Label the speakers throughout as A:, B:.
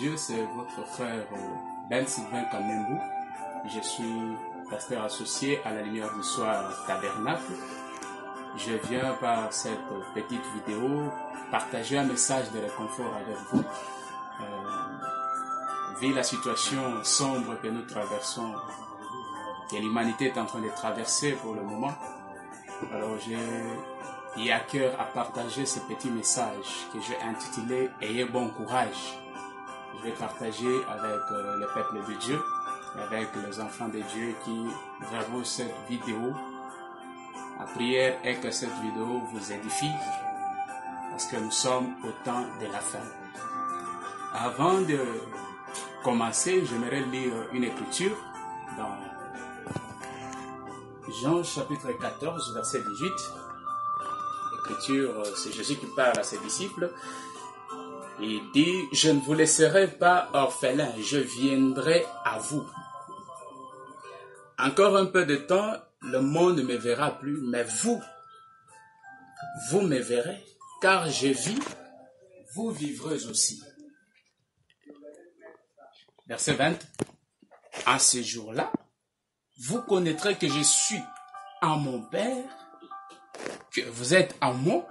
A: Dieu, c'est votre frère Ben Sylvain Kamembou. Je suis pasteur associé à la Lumière du Soir Tabernacle. Je viens par cette petite vidéo partager un message de réconfort avec vous. Vu la situation sombre que nous traversons, que l'humanité est en train de traverser pour le moment, alors j'ai eu à cœur à partager ce petit message que j'ai intitulé « Ayez bon courage ». Je vais partager avec le peuple de Dieu, avec les enfants de Dieu qui verront cette vidéo. La prière est que cette vidéo vous édifie, parce que nous sommes au temps de la fin. Avant de commencer, j'aimerais lire une écriture dans Jean chapitre 14, verset 18. L'écriture, c'est Jésus qui parle à ses disciples. Il dit, « Je ne vous laisserai pas orphelins, je viendrai à vous. Encore un peu de temps, le monde ne me verra plus, mais vous me verrez, car je vis, vous vivrez aussi. » Verset 20. « En ce jour-là, vous connaîtrez que je suis en mon Père, que vous êtes en moi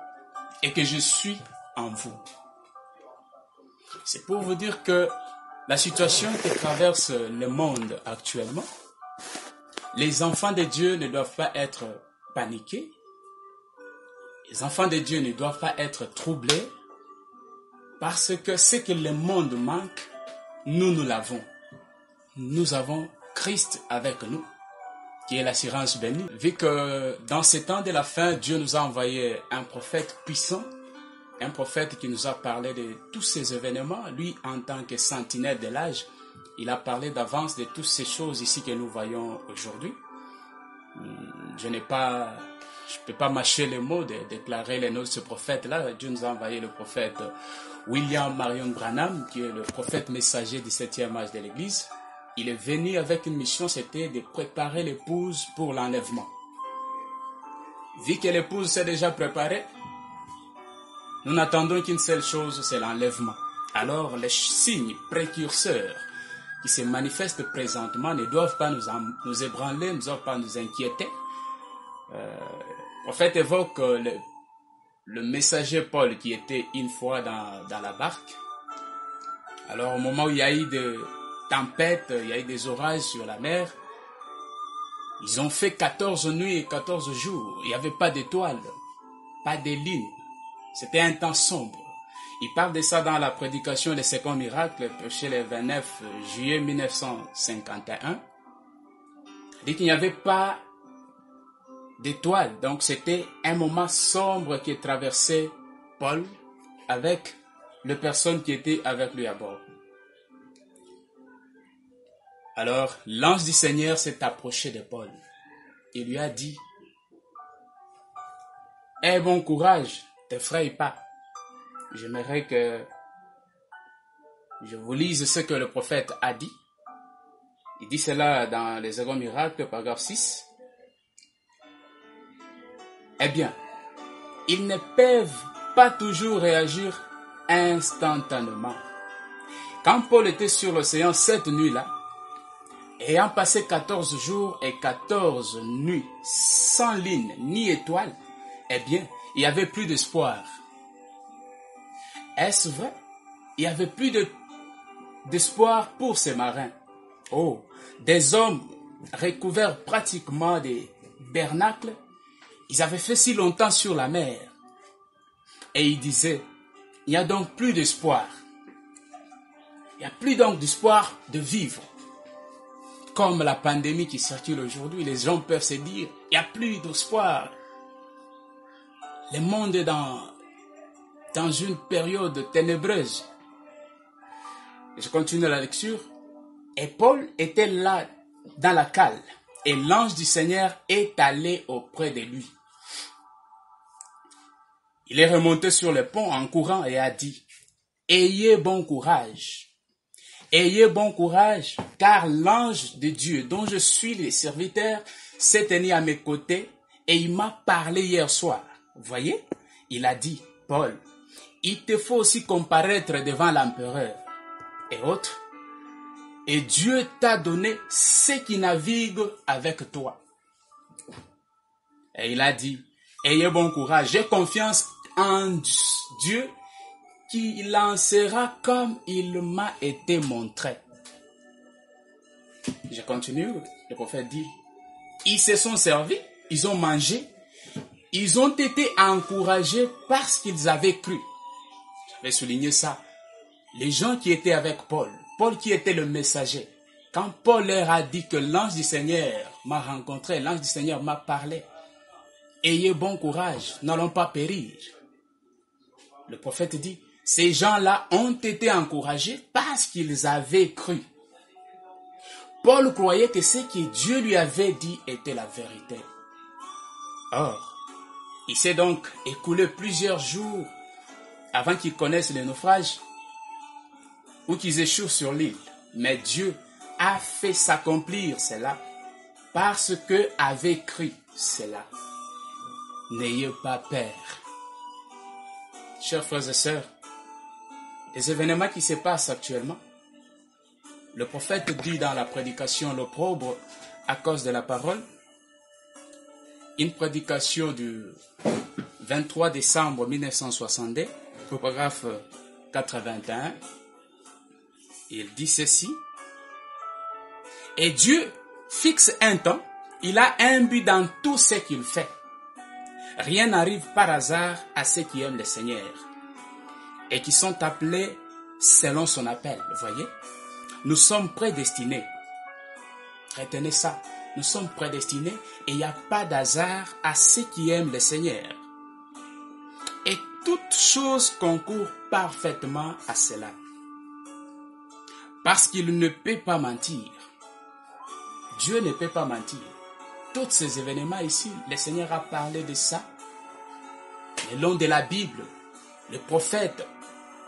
A: et que je suis en vous. » C'est pour vous dire que la situation qui traverse le monde actuellement, les enfants de Dieu ne doivent pas être paniqués. Les enfants de Dieu ne doivent pas être troublés parce que ce que le monde manque, nous l'avons. Nous avons Christ avec nous, qui est l'assurance bénie. Vu que dans ces temps de la fin, Dieu nous a envoyé un prophète puissant, un prophète qui nous a parlé de tous ces événements. Lui, en tant que sentinelle de l'âge, il a parlé d'avance de toutes ces choses ici que nous voyons aujourd'hui. Je ne peux pas mâcher les mots de déclarer les noms de ce prophète-là. Dieu nous a envoyé le prophète William Marion Branham, qui est le prophète messager du 7e âge de l'Église. Il est venu avec une mission, c'était de préparer l'épouse pour l'enlèvement. Vu que l'épouse s'est déjà préparée, nous n'attendons qu'une seule chose, c'est l'enlèvement. Alors, les signes précurseurs qui se manifestent présentement ne doivent pas nous ébranler, ne doivent pas nous inquiéter. Le prophète évoque le messager Paul qui était une fois dans la barque. Alors, au moment où il y a eu des tempêtes, il y a eu des orages sur la mer, ils ont fait 14 nuits et 14 jours. Il n'y avait pas d'étoiles, pas de lune. C'était un temps sombre. Il parle de ça dans la prédication des seconds miracles, prêchée le 29 juillet 1951. Il dit qu'il n'y avait pas d'étoiles. Donc c'était un moment sombre qui traversait Paul avec les personnes qui étaient avec lui à bord. Alors l'ange du Seigneur s'est approché de Paul. Il lui a dit, « Aie bon courage, t'effraie pas. » J'aimerais que je vous lise ce que le prophète a dit. Il dit cela dans les seconds miracles, paragraphe 6. Eh bien, ils ne peuvent pas toujours réagir instantanément. Quand Paul était sur l'océan cette nuit-là, ayant passé 14 jours et 14 nuits sans lune ni étoile, eh bien, il n'y avait plus d'espoir. Est-ce vrai? Il n'y avait plus d'espoir pour ces marins. Oh, des hommes recouverts pratiquement des bernacles, ils avaient fait si longtemps sur la mer. Et ils disaient, il n'y a donc plus d'espoir. Il n'y a plus donc d'espoir de vivre. Comme la pandémie qui circule aujourd'hui, les gens peuvent se dire, il n'y a plus d'espoir. Le monde est dans une période ténébreuse. Je continue la lecture. Et Paul était là dans la cale. Et l'ange du Seigneur est allé auprès de lui. Il est remonté sur le pont en courant et a dit, « Ayez bon courage. Ayez bon courage, car l'ange de Dieu, dont je suis le serviteur, s'est tenu à mes côtés et il m'a parlé hier soir. » Voyez, il a dit, « Paul, il te faut aussi comparaître devant l'empereur. » et autres. Et Dieu t'a donné ceux qui naviguent avec toi. Et il a dit, ayez bon courage, j'ai confiance en Dieu qui lancera comme il m'a été montré. Je continue, le prophète dit, ils se sont servis, ils ont mangé, ils ont été encouragés parce qu'ils avaient cru. J'avais souligné ça. Les gens qui étaient avec Paul, Paul qui était le messager, quand Paul leur a dit que l'ange du Seigneur m'a rencontré, l'ange du Seigneur m'a parlé, ayez bon courage, n'allons pas périr. Le prophète dit, ces gens-là ont été encouragés parce qu'ils avaient cru. Paul croyait que ce que Dieu lui avait dit était la vérité. Or, il s'est donc écoulé plusieurs jours avant qu'ils connaissent le naufrage ou qu'ils échouent sur l'île. Mais Dieu a fait s'accomplir cela parce que avait cru cela. N'ayez pas peur. Chers frères et sœurs, les événements qui se passent actuellement, le prophète dit dans la prédication l'opprobre à cause de la parole, une prédication du 23 décembre 1962, paragraphe 81, il dit ceci, et Dieu fixe un temps, il a un but dans tout ce qu'il fait. Rien n'arrive par hasard à ceux qui aiment le Seigneur et qui sont appelés selon son appel. Vous voyez? Nous sommes prédestinés. Retenez ça. Nous sommes prédestinés et il n'y a pas d'hasard à ceux qui aiment le Seigneur. Et toute chose concourt parfaitement à cela. Parce qu'il ne peut pas mentir. Dieu ne peut pas mentir. Tous ces événements ici, le Seigneur a parlé de ça. Le long de la Bible, les prophètes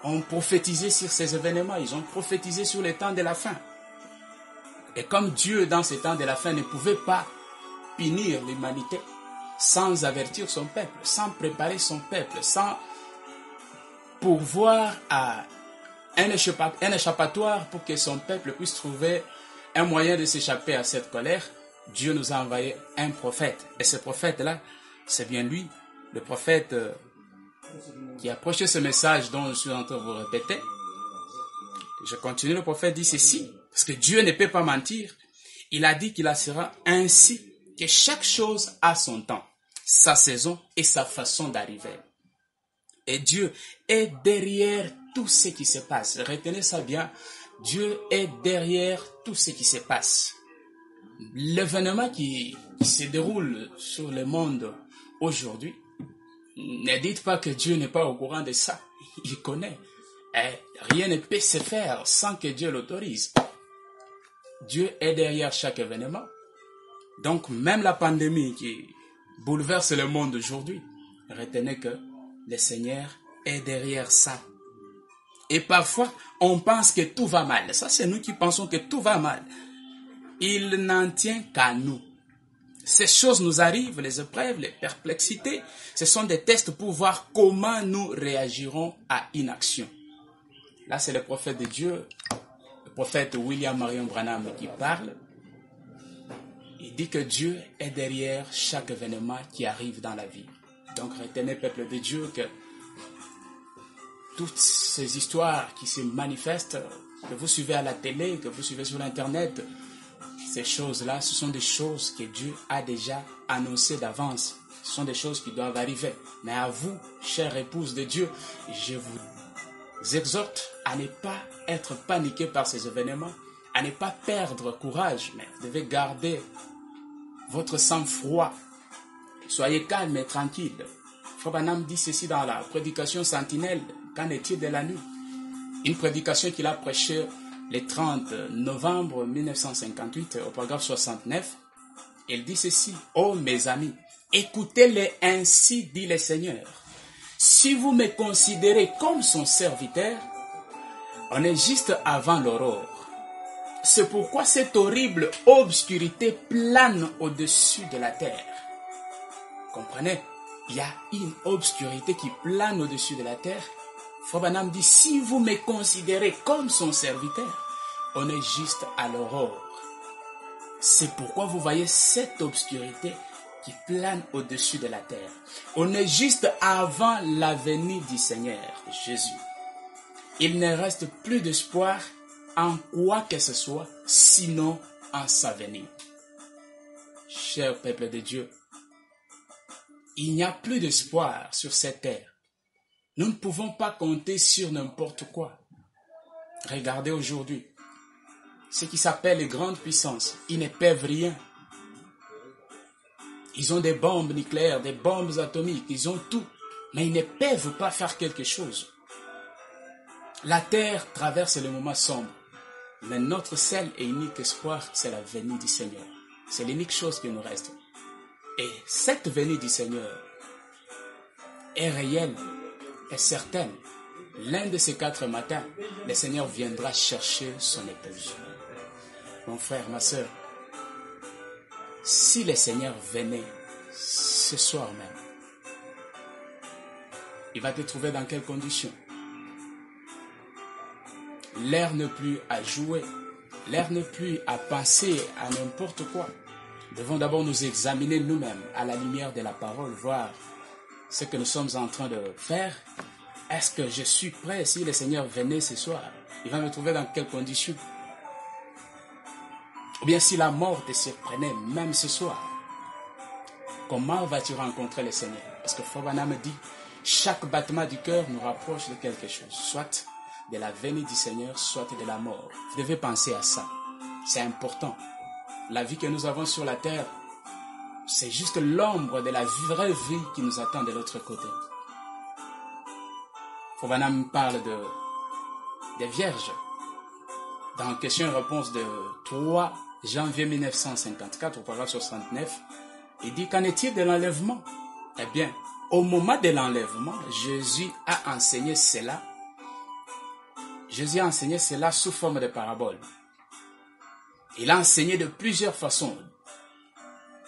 A: ont prophétisé sur ces événements. Ils ont prophétisé sur les temps de la fin. Et comme Dieu, dans ces temps de la fin, ne pouvait pas punir l'humanité sans avertir son peuple, sans préparer son peuple, sans pourvoir à un échappatoire pour que son peuple puisse trouver un moyen de s'échapper à cette colère, Dieu nous a envoyé un prophète. Et ce prophète-là, c'est bien lui, le prophète qui a prêché ce message dont je suis en train de vous répéter. Je continue, le prophète dit ceci, parce que Dieu ne peut pas mentir. Il a dit qu'il en sera ainsi, que chaque chose a son temps, sa saison et sa façon d'arriver. Et Dieu est derrière tout ce qui se passe. Retenez ça bien, Dieu est derrière tout ce qui se passe. L'événement qui se déroule sur le monde aujourd'hui, ne dites pas que Dieu n'est pas au courant de ça. Il connaît. Et rien ne peut se faire sans que Dieu l'autorise. Dieu est derrière chaque événement. Donc même la pandémie qui bouleverse le monde aujourd'hui, retenez que le Seigneur est derrière ça. Et parfois, on pense que tout va mal. Ça, c'est nous qui pensons que tout va mal. Il n'en tient qu'à nous. Ces choses nous arrivent, les épreuves, les perplexités, ce sont des tests pour voir comment nous réagirons à une action. Là, c'est le prophète de Dieu, le prophète William Marion Branham qui parle. Il dit que Dieu est derrière chaque événement qui arrive dans la vie. Donc, retenez, peuple de Dieu, que toutes ces histoires qui se manifestent, que vous suivez à la télé, que vous suivez sur Internet, ces choses-là, ce sont des choses que Dieu a déjà annoncées d'avance. Ce sont des choses qui doivent arriver. Mais à vous, chère épouse de Dieu, je vous exhorte à ne pas être paniqué par ces événements, à ne pas perdre courage, mais vous devez garder votre sang-froid. Soyez calme et tranquille. Frère Branham dit ceci dans la prédication sentinelle, qu'en est-il de la nuit? Une prédication qu'il a prêchée le 30 novembre 1958 au paragraphe 69. Il dit ceci, « Oh mes amis, écoutez-les ainsi, dit le Seigneur. Si vous me considérez comme son serviteur, on est juste avant l'aurore. C'est pourquoi cette horrible obscurité plane au-dessus de la terre. » Comprenez? Il y a une obscurité qui plane au-dessus de la terre Frère Branham dit, si vous me considérez comme son serviteur, on est juste à l'aurore. C'est pourquoi vous voyez cette obscurité qui plane au-dessus de la terre. On est juste avant la venue du Seigneur Jésus. Il ne reste plus d'espoir en quoi que ce soit, sinon en sa venue. Cher peuple de Dieu, il n'y a plus d'espoir sur cette terre. Nous ne pouvons pas compter sur n'importe quoi. Regardez aujourd'hui, ce qui s'appelle les grandes puissances, ils ne peuvent rien. Ils ont des bombes nucléaires, des bombes atomiques, ils ont tout, mais ils ne peuvent pas faire quelque chose. La terre traverse le moment sombre, mais notre seul et unique espoir, c'est la venue du Seigneur. C'est l'unique chose qui nous reste. Et cette venue du Seigneur est réelle, est certaine. L'un de ces 4 matins, le Seigneur viendra chercher son épouse. Mon frère, ma soeur, si le Seigneur venait ce soir même, il va te trouver dans quelles conditions? L'air n'est plus à jouer, l'air n'est plus à penser à n'importe quoi. Nous devons d'abord nous examiner nous-mêmes à la lumière de la parole, voir ce que nous sommes en train de faire. Est-ce que je suis prêt? Si le Seigneur venait ce soir, il va me trouver dans quelles conditions? Ou bien si la mort te surprenait même ce soir, comment vas-tu rencontrer le Seigneur? Parce que Frère Branham me dit, chaque battement du cœur nous rapproche de quelque chose, soit de la venue du Seigneur, soit de la mort. Vous devez penser à ça. C'est important. La vie que nous avons sur la terre, c'est juste l'ombre de la vraie vie qui nous attend de l'autre côté. Frère Branham parle des vierges. Dans question et réponse de 3 janvier 1954, au paragraphe 69, il dit, qu'en est-il de l'enlèvement? Eh bien, au moment de l'enlèvement, Jésus a enseigné cela. Jésus a enseigné cela sous forme de parabole. Il a enseigné de plusieurs façons.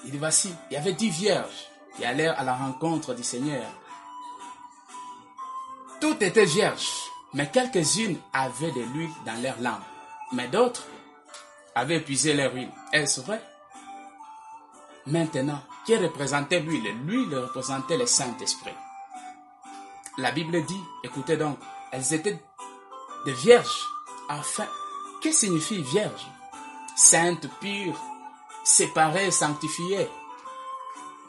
A: Il dit, voici, il y avait 10 vierges qui allèrent à la rencontre du Seigneur. Toutes étaient vierges, mais quelques-unes avaient de l'huile dans leurs lampes, mais d'autres avaient épuisé leur huile. Est-ce vrai? Maintenant, qui représentait l'huile? L'huile représentait le Saint-Esprit. La Bible dit, écoutez donc, elles étaient des vierges. Enfin, que signifie vierge? Sainte, pure, séparée, sanctifiée.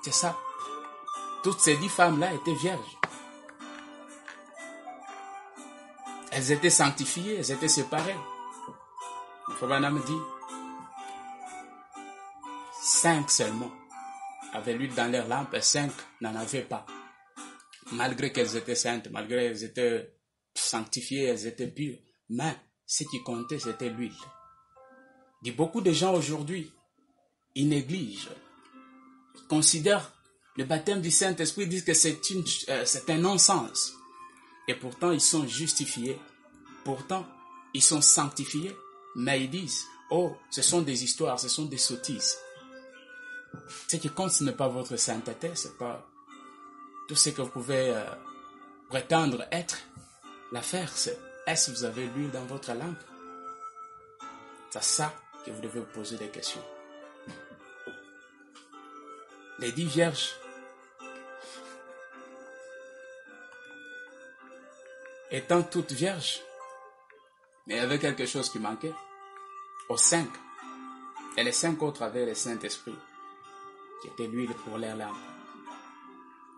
A: C'est ça. Toutes ces 10 femmes-là étaient vierges. Elles étaient sanctifiées, elles étaient séparées. Le Frère Branham dit, 5 seulement avaient l'huile dans leurs lampes et 5 n'en avaient pas. Malgré qu'elles étaient saintes, malgré qu'elles étaient sanctifiées, elles étaient pures. Mais ce qui comptait, c'était l'huile. Et beaucoup de gens aujourd'hui, ils négligent, considèrent le baptême du Saint-Esprit, disent que c'est un non-sens. Et pourtant, ils sont justifiés. Pourtant, ils sont sanctifiés. Mais ils disent, oh, ce sont des histoires, ce sont des sottises. Ce qui compte, ce n'est pas votre sainteté, ce n'est pas tout ce que vous pouvez prétendre être. L'affaire, c'est, est-ce que vous avez l'huile dans votre lampe? C'est ça que vous devez vous poser des questions. Les 10 vierges étant toutes vierges, mais il y avait quelque chose qui manquait. Aux 5. Et les 5 autres avaient le Saint-Esprit, qui était l'huile pour leurs lampes.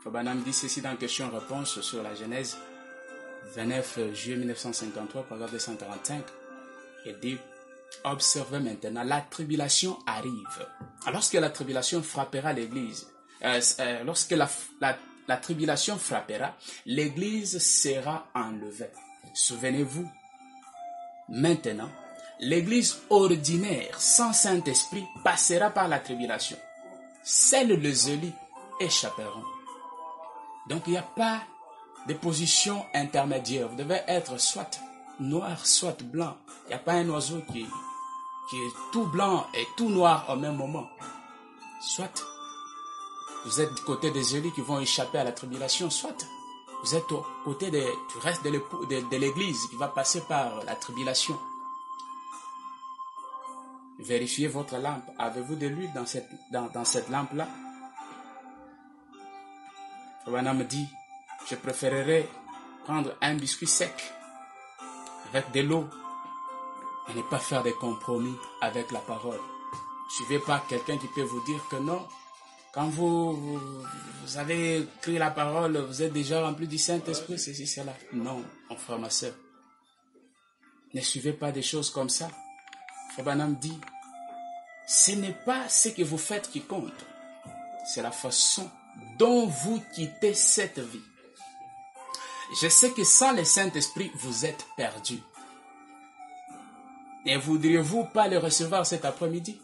A: Frère Branham dit ceci dans question-réponse sur la Genèse, 29 juillet 1953, paragraphe 245. Il dit, observez maintenant, la tribulation arrive. Lorsque la tribulation frappera l'Église, lorsque la tribulation frappera, l'Église sera enlevée. Souvenez-vous, maintenant, l'Église ordinaire, sans Saint-Esprit, passera par la tribulation. Seuls les élus échapperont. Donc, il n'y a pas de position intermédiaire. Vous devez être soit noir, soit blanc. Il n'y a pas un oiseau qui est tout blanc et tout noir au même moment. Soit vous êtes du côté des élus qui vont échapper à la tribulation, soit Vous êtes au côté du reste de l'église qui va passer par la tribulation. Vérifiez votre lampe. Avez-vous de l'huile dans cette lampe-là? Branham me dit, je préférerais prendre un biscuit sec avec de l'eau et ne pas faire des compromis avec la parole. Ne suivez pas quelqu'un qui peut vous dire que non. Quand vous avez écrit la parole, vous êtes déjà rempli du Saint-Esprit, ceci, cela. Non, mon frère, ma soeur. Ne suivez pas des choses comme ça. Frère Branham dit, ce n'est pas ce que vous faites qui compte. C'est la façon dont vous quittez cette vie. Je sais que sans le Saint-Esprit, vous êtes perdu. Ne voudriez-vous pas le recevoir cet après-midi?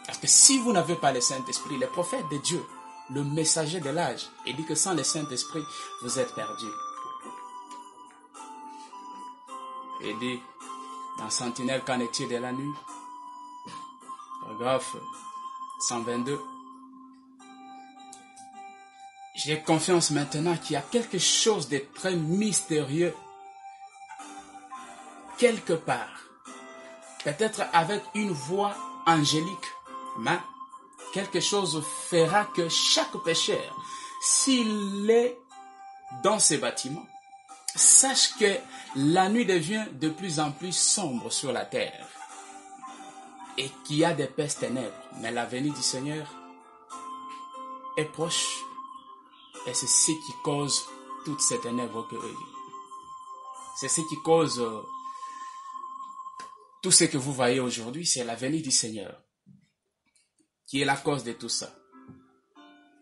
A: Parce que si vous n'avez pas le Saint-Esprit, le prophète de Dieu, le messager de l'âge, il dit que sans le Saint-Esprit, vous êtes perdu. Il dit, dans Sentinelle, qu'en est-il de la nuit? Paragraphe 122. J'ai confiance maintenant qu'il y a quelque chose de très mystérieux quelque part. Peut-être avec une voix angélique, mais quelque chose fera que chaque pécheur, s'il est dans ces bâtiments, sache que la nuit devient de plus en plus sombre sur la terre et qu'il y a d'épaisses ténèbres. Mais la venue du Seigneur est proche. Et c'est ce qui cause toutes ces ténèbres que c'est ce qui cause tout ce que vous voyez aujourd'hui, c'est la venue du Seigneur qui est la cause de tout ça.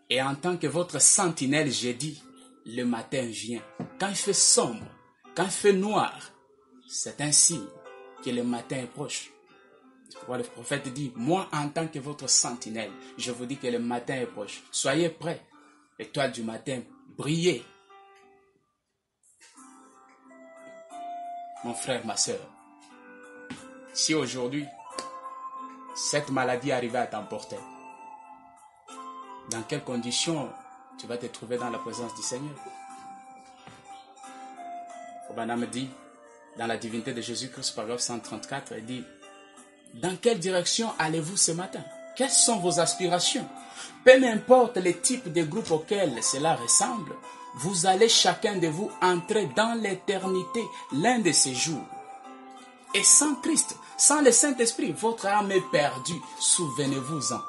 A: Et en tant que votre sentinelle, j'ai dit, le matin vient. Quand il fait sombre, quand il fait noir, c'est un signe que le matin est proche. Le prophète dit, moi en tant que votre sentinelle, je vous dis que le matin est proche. Soyez prêts. L'étoile du matin, brillez. Mon frère, ma soeur, si aujourd'hui, cette maladie arrivait à t'emporter, dans quelles conditions tu vas te trouver dans la présence du Seigneur? Branham me dit, dans la divinité de Jésus-Christ, paragraphe 134, il dit, dans quelle direction allez-vous ce matin? Quelles sont vos aspirations? Peu importe le type de groupe auquel cela ressemble, vous allez chacun de vous entrer dans l'éternité l'un de ces jours. Et sans Christ, sans le Saint-Esprit, votre âme est perdue. Souvenez-vous-en.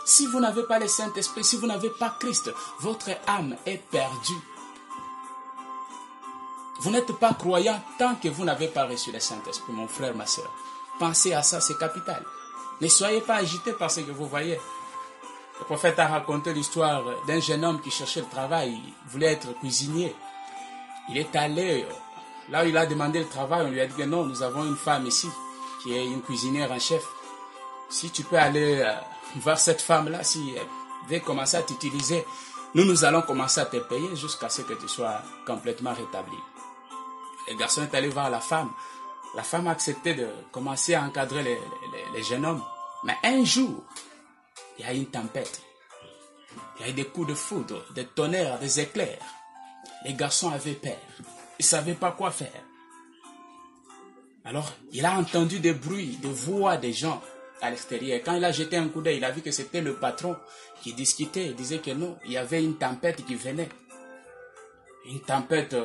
A: Si vous n'avez pas le Saint-Esprit, si vous n'avez pas Christ, votre âme est perdue. Vous n'êtes pas croyant tant que vous n'avez pas reçu le Saint-Esprit, mon frère, ma soeur. Pensez à ça, c'est capital. Ne soyez pas agités par ce que vous voyez. Le prophète a raconté l'histoire d'un jeune homme qui cherchait le travail, il voulait être cuisinier. Il est allé, là où il a demandé le travail, on lui a dit que non, nous avons une femme ici, qui est une cuisinière en chef. Si tu peux aller voir cette femme-là, si elle veut commencer à t'utiliser, nous allons commencer à te payer jusqu'à ce que tu sois complètement rétabli. Le garçon est allé voir la femme. La femme a accepté de commencer à encadrer les jeunes hommes. Mais un jour, il y a une tempête. Il y a eu des coups de foudre, des tonnerres, des éclairs. Les garçons avaient peur. Ils ne savaient pas quoi faire. Alors, il a entendu des bruits, des voix des gens à l'extérieur. Quand il a jeté un coup d'œil, il a vu que c'était le patron qui discutait. Il disait que non, il y avait une tempête qui venait. Une tempête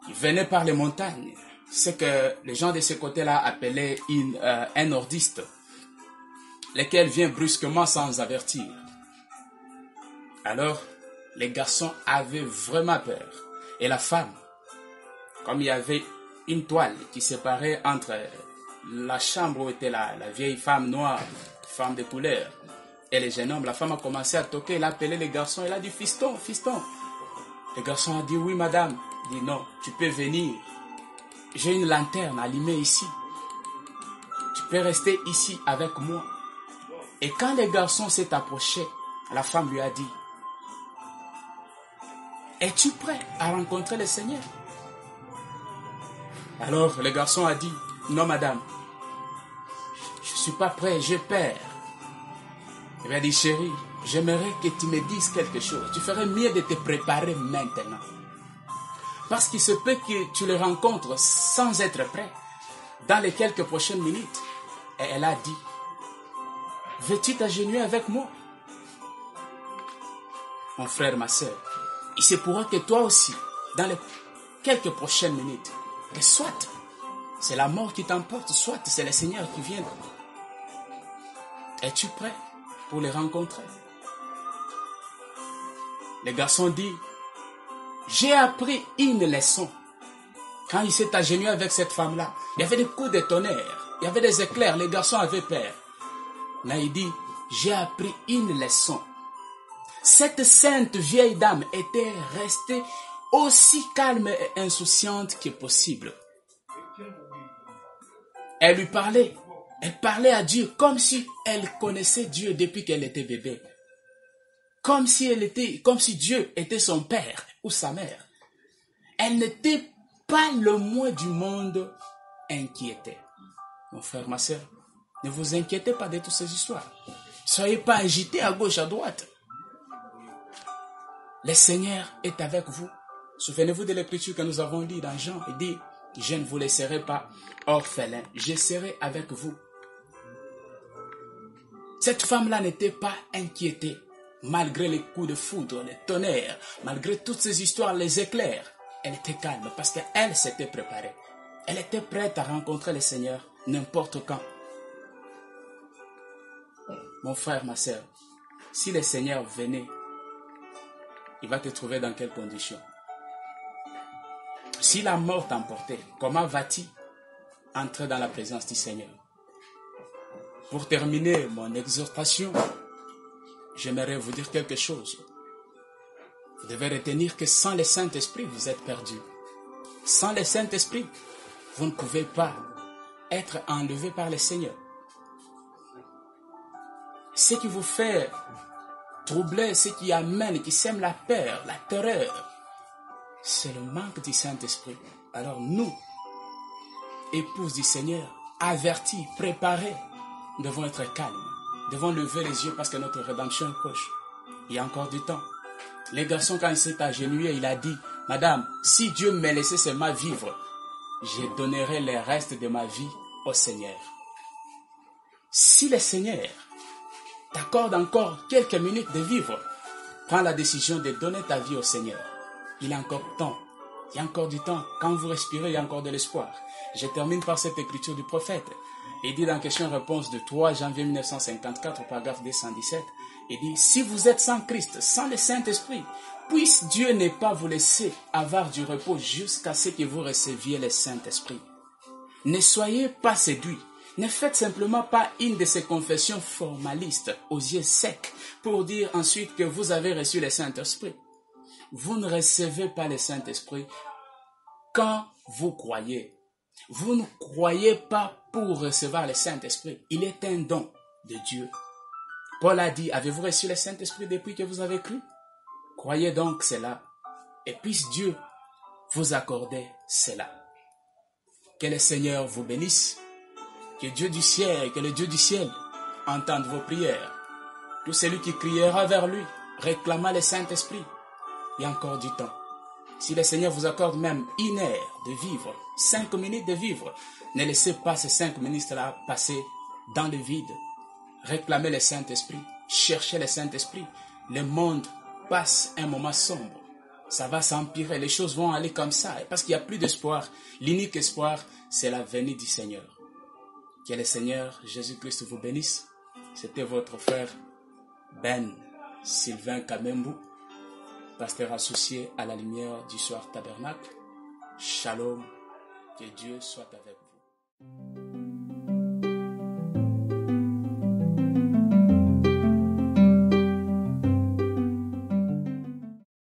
A: qui venait par les montagnes. C'est que les gens de ce côté-là appelaient un nordiste, lequel vient brusquement sans avertir. Alors, les garçons avaient vraiment peur. Et la femme, comme il y avait une toile qui séparait entre la chambre où était la vieille femme noire, femme de couleur, et les jeunes hommes, la femme a commencé à toquer, elle a appelé les garçons, elle a dit « Fiston, fiston ». Le garçon a dit « Oui, madame ». Il dit « Non, tu peux venir. J'ai une lanterne allumée ici. Tu peux rester ici avec moi. » Et quand le garçon s'est approché, la femme lui a dit « Es-tu prêt à rencontrer le Seigneur ?» Alors le garçon a dit « Non, madame, je ne suis pas prêt, j'ai peur. » Il a dit « Chérie, j'aimerais que tu me dises quelque chose. Tu ferais mieux de te préparer maintenant. Parce qu'il se peut que tu le rencontres sans être prêt dans les quelques prochaines minutes. Et elle a dit, veux-tu t'agenouiller avec moi? Mon frère, ma soeur, il se pourra que toi aussi, dans les quelques prochaines minutes, que soit c'est la mort qui t'emporte, soit c'est le Seigneur qui vient. Es-tu prêt pour les rencontrer? Le garçon dit, j'ai appris une leçon. Quand il s'est agenouillé avec cette femme-là, il y avait des coups de tonnerre, il y avait des éclairs, les garçons avaient peur. Là, il dit, j'ai appris une leçon. Cette sainte vieille dame était restée aussi calme et insouciante que possible. Elle lui parlait. Elle parlait à Dieu comme si elle connaissait Dieu depuis qu'elle était bébé. Comme si Dieu était son père ou sa mère. Elle n'était pas le moins du monde inquiétée. Mon frère, ma soeur, ne vous inquiétez pas de toutes ces histoires. Soyez pas agités à gauche, à droite. Le Seigneur est avec vous. Souvenez-vous de l'écriture que nous avons lue dans Jean. Il dit, je ne vous laisserai pas orphelin, je serai avec vous. Cette femme-là n'était pas inquiétée, malgré les coups de foudre, les tonnerres, malgré toutes ces histoires, les éclairs. Elle était calme parce qu'elle s'était préparée. Elle était prête à rencontrer le Seigneur n'importe quand. Mon frère, ma soeur, si le Seigneur venait, il va te trouver dans quelles conditions? Si la mort t'emportait, comment vas-tu entrer dans la présence du Seigneur? Pour terminer mon exhortation, j'aimerais vous dire quelque chose. Vous devez retenir que sans le Saint-Esprit, vous êtes perdu. Sans le Saint-Esprit, vous ne pouvez pas être enlevé par le Seigneur. Ce qui vous fait troubler, ce qui amène, qui sème la peur, la terreur, c'est le manque du Saint-Esprit. Alors nous, épouses du Seigneur, avertis, préparés, devons être calmes, devons lever les yeux parce que notre rédemption est proche. Il y a encore du temps. Les garçons, quand il s'est agenouillé, il a dit, Madame, si Dieu me laissait seulement vivre, je donnerai le reste de ma vie au Seigneur. Si le Seigneur t'accorde encore quelques minutes de vivre, prends la décision de donner ta vie au Seigneur. Il y a encore temps. Il y a encore du temps. Quand vous respirez, il y a encore de l'espoir. Je termine par cette écriture du prophète. Il dit dans question-réponse de 3 janvier 1954, paragraphe 217, il dit, si vous êtes sans Christ, sans le Saint-Esprit, puisse Dieu ne pas vous laisser avoir du repos jusqu'à ce que vous receviez le Saint-Esprit. Ne soyez pas séduits. Ne faites simplement pas une de ces confessions formalistes aux yeux secs pour dire ensuite que vous avez reçu le Saint-Esprit. Vous ne recevez pas le Saint-Esprit quand vous croyez. Vous ne croyez pas pour recevoir le Saint-Esprit. Il est un don de Dieu. Paul a dit, avez-vous reçu le Saint-Esprit depuis que vous avez cru? Croyez donc cela. Et puisse Dieu vous accorder cela. Que le Seigneur vous bénisse. Que Dieu du ciel, que le Dieu du ciel entende vos prières. Tout celui qui criera vers lui, réclamant le Saint-Esprit. Il y a encore du temps. Si le Seigneur vous accorde même 1 heure de vivre, 5 minutes de vivre, ne laissez pas ces 5 minutes-là passer dans le vide. Réclamez le Saint-Esprit, cherchez le Saint-Esprit. Le monde passe un moment sombre. Ça va s'empirer, les choses vont aller comme ça. Parce qu'il n'y a plus d'espoir. L'unique espoir, c'est la venue du Seigneur. Que le Seigneur Jésus-Christ vous bénisse. C'était votre frère Ben Sylvain Kamembou, pasteur associé à la lumière du soir tabernacle. Shalom, que Dieu soit avec vous.